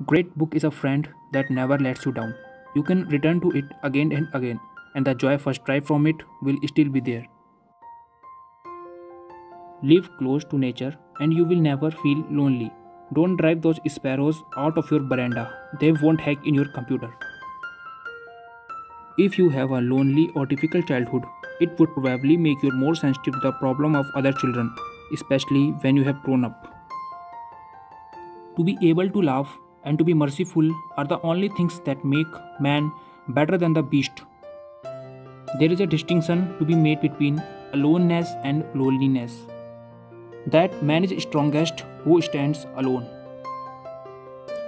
Great book is a friend that never lets you down. You can return to it again and again, and the joy first drive from it will still be there. Live close to nature, and you will never feel lonely. Don't drive those sparrows out of your veranda, they won't hack in your computer. If you have a lonely or difficult childhood, it would probably make you more sensitive to the problem of other children, especially when you have grown up. To be able to laugh and to be merciful are the only things that make man better than the beast. There is a distinction to be made between aloneness and loneliness. That man is strongest who stands alone.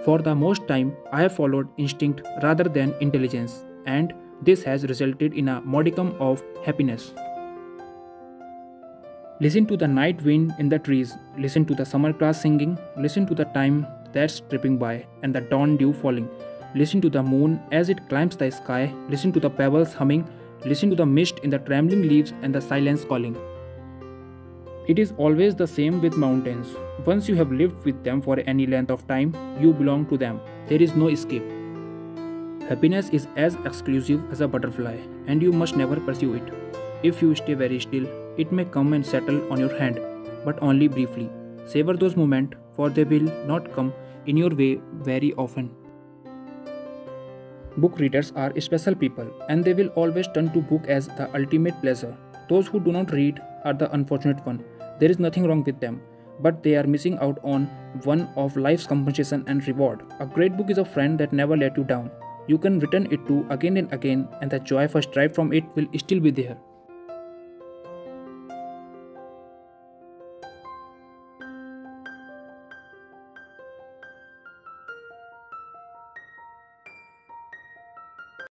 For the most time, I have followed instinct rather than intelligence, and this has resulted in a modicum of happiness. Listen to the night wind in the trees, listen to the summer grass singing, listen to the time that's tripping by and the dawn dew falling. Listen to the moon as it climbs the sky, listen to the pebbles humming, listen to the mist in the trembling leaves and the silence calling. It is always the same with mountains. Once you have lived with them for any length of time, you belong to them. There is no escape. Happiness is as exclusive as a butterfly, and you must never pursue it. If you stay very still, it may come and settle on your hand, but only briefly. Savor those moments, for they will not come in your way very often. Book readers are special people, and they will always turn to book as the ultimate pleasure. Those who do not read are the unfortunate one. There is nothing wrong with them, but they are missing out on one of life's compensation and reward. A great book is a friend that never let you down. You can return it to again and again, and the joy first derived from it will still be there.